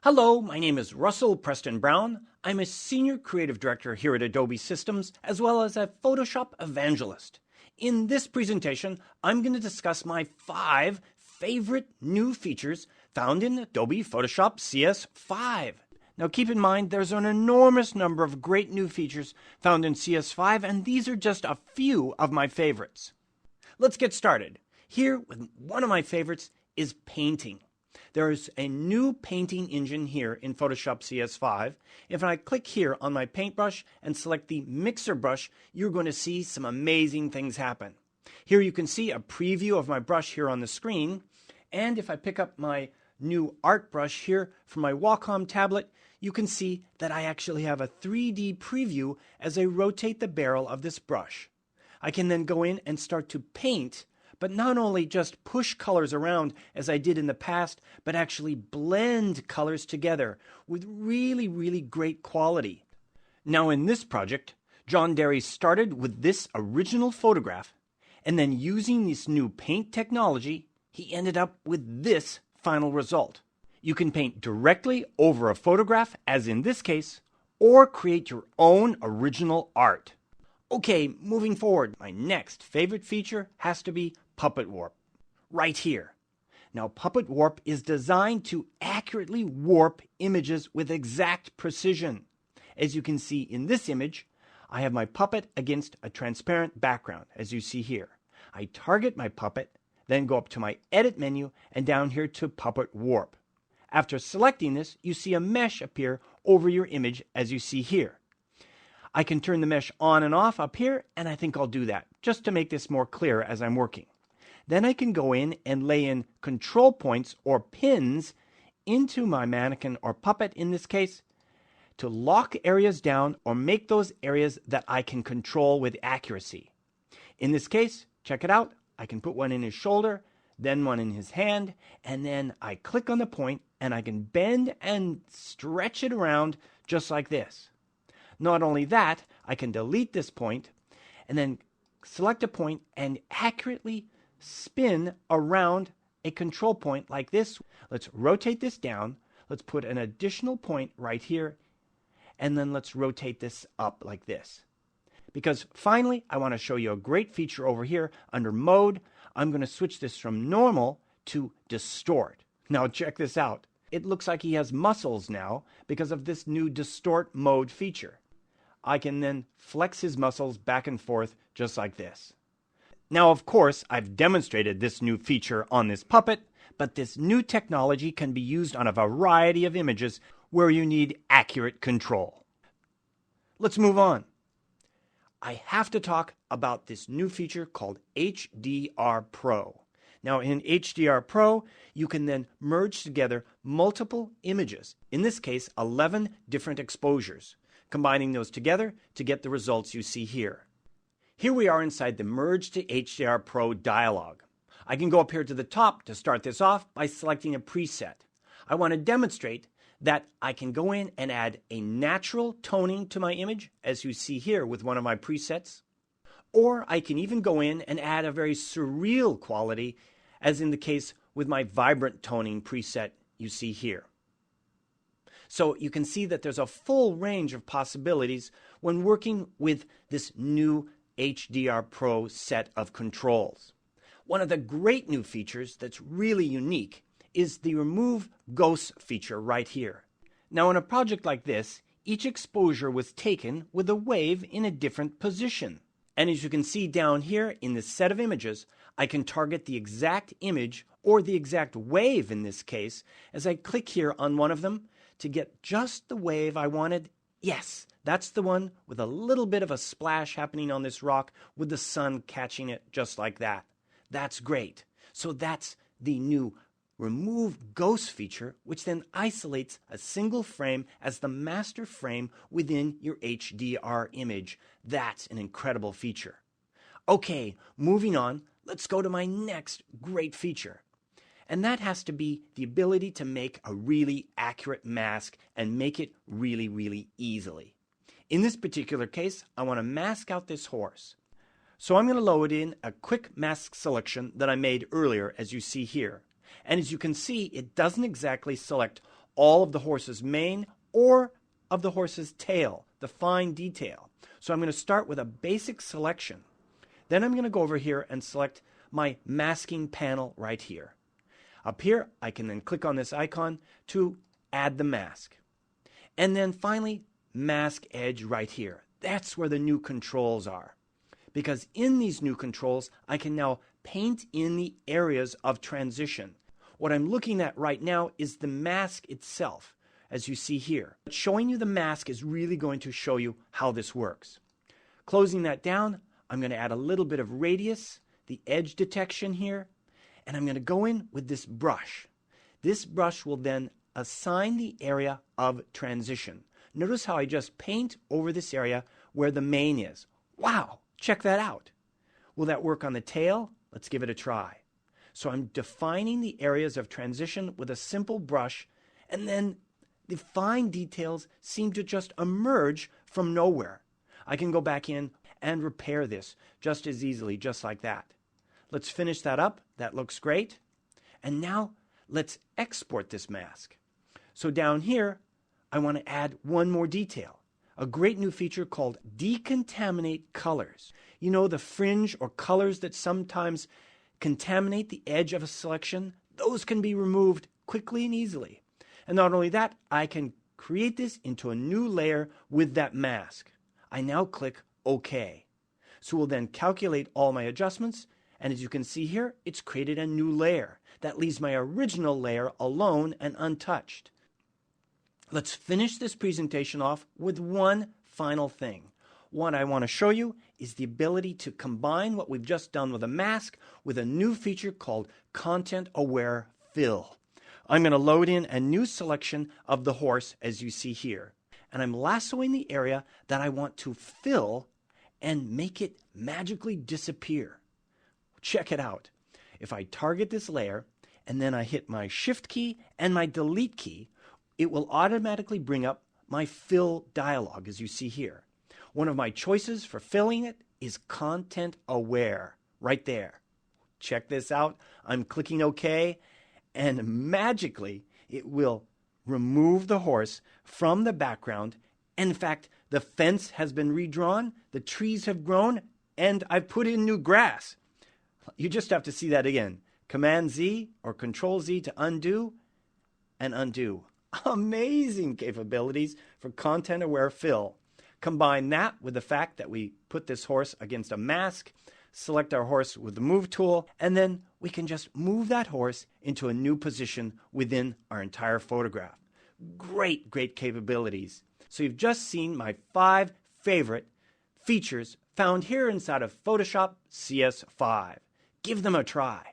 Hello, my name is Russell Preston Brown. I'm a Senior Creative Director here at Adobe Systems, as well as a Photoshop evangelist. In this presentation, I'm going to discuss my 5 favorite new features found in Adobe Photoshop CS5. Now keep in mind, there's an enormous number of great new features found in CS5, and these are just a few of my favorites. Let's get started. Here, with one of my favorites is painting. There is a new painting engine here in Photoshop CS5. If I click here on my paintbrush and select the mixer brush, you're going to see some amazing things happen. Here you can see a preview of my brush here on the screen. And if I pick up my new art brush here from my Wacom tablet, you can see that I actually have a 3D preview as I rotate the barrel of this brush. I can then go in and start to paint, but not only just push colors around as I did in the past, but actually blend colors together with really great quality. Now in this project, John Derry started with this original photograph, and then using this new paint technology, he ended up with this final result. You can paint directly over a photograph, as in this case, or create your own original art. Okay, moving forward, my next favorite feature has to be Puppet Warp, right here. Now, Puppet Warp is designed to accurately warp images with exact precision. As you can see in this image, I have my puppet against a transparent background, as you see here. I target my puppet, then go up to my Edit menu and down here to Puppet Warp. After selecting this, you see a mesh appear over your image, as you see here. I can turn the mesh on and off up here, and I think I'll do that, just to make this more clear as I'm working. Then I can go in and lay in control points or pins into my mannequin or puppet in this case to lock areas down or make those areas that I can control with accuracy. In this case, check it out, I can put one in his shoulder, then one in his hand, and then I click on the point and I can bend and stretch it around just like this. Not only that, I can delete this point and then select a point and accurately spin around a control point like this. Let's rotate this down. Let's put an additional point right here. And then let's rotate this up like this. Because finally, I want to show you a great feature over here under Mode. I'm going to switch this from Normal to Distort. Now check this out. It looks like he has muscles now because of this new Distort Mode feature. I can then flex his muscles back and forth just like this. Now, of course, I've demonstrated this new feature on this puppet, but this new technology can be used on a variety of images where you need accurate control. Let's move on. I have to talk about this new feature called HDR Pro. Now, in HDR Pro, you can then merge together multiple images, in this case, 11 different exposures, combining those together to get the results you see here. Here we are inside the Merge to HDR Pro dialog. I can go up here to the top to start this off by selecting a preset. I want to demonstrate that I can go in and add a natural toning to my image, as you see here with one of my presets. Or I can even go in and add a very surreal quality, as in the case with my vibrant toning preset you see here. So you can see that there's a full range of possibilities when working with this new HDR Pro set of controls. One of the great new features that's really unique is the Remove Ghosts feature right here. Now in a project like this, each exposure was taken with a wave in a different position. And as you can see down here in this set of images, I can target the exact image or the exact wave in this case as I click here on one of them to get just the wave I wanted. Yes, that's the one with a little bit of a splash happening on this rock with the sun catching it just like that. That's great. So that's the new Remove Ghost feature, which then isolates a single frame as the master frame within your HDR image. That's an incredible feature. Okay, moving on, let's go to my next great feature. And that has to be the ability to make a really accurate mask and make it really easily. In this particular case, I want to mask out this horse. So I'm going to load in a quick mask selection that I made earlier, as you see here. And as you can see, it doesn't exactly select all of the horse's mane or of the horse's tail, the fine detail. So I'm going to start with a basic selection. Then I'm going to go over here and select my masking panel right here. Up here, I can then click on this icon to add the mask. And then finally, mask edge right here. That's where the new controls are. Because in these new controls, I can now paint in the areas of transition. What I'm looking at right now is the mask itself, as you see here. Showing you the mask is really going to show you how this works. Closing that down, I'm going to add a little bit of radius, the edge detection here, and I'm going to go in with this brush. This brush will then assign the area of transition. Notice how I just paint over this area where the mane is. Wow, check that out. Will that work on the tail? Let's give it a try. So I'm defining the areas of transition with a simple brush, and then the fine details seem to just emerge from nowhere. I can go back in and repair this just as easily, just like that. Let's finish that up. That looks great. And now let's export this mask. So down here, I want to add one more detail, a great new feature called decontaminate colors. You know, the fringe or colors that sometimes contaminate the edge of a selection, those can be removed quickly and easily. And not only that, I can create this into a new layer with that mask. I now click OK. So we'll then calculate all my adjustments, and as you can see here, it's created a new layer. That leaves my original layer alone and untouched. Let's finish this presentation off with one final thing. What I want to show you is the ability to combine what we've just done with a mask with a new feature called Content Aware Fill. I'm going to load in a new selection of the horse as you see here. And I'm lassoing the area that I want to fill and make it magically disappear. Check it out. If I target this layer and then I hit my Shift key and my Delete key, it will automatically bring up my fill dialog as you see here. One of my choices for filling it is Content Aware, right there. Check this out. I'm clicking OK, and magically it will remove the horse from the background. And in fact, the fence has been redrawn, the trees have grown, and I've put in new grass. You just have to see that again. Command Z or Control Z to undo and undo. Amazing capabilities for Content Aware Fill. Combine that with the fact that we put this horse against a mask, select our horse with the Move tool, and then we can just move that horse into a new position within our entire photograph. Great, great capabilities. So you've just seen my 5 favorite features found here inside of Photoshop CS5. Give them a try.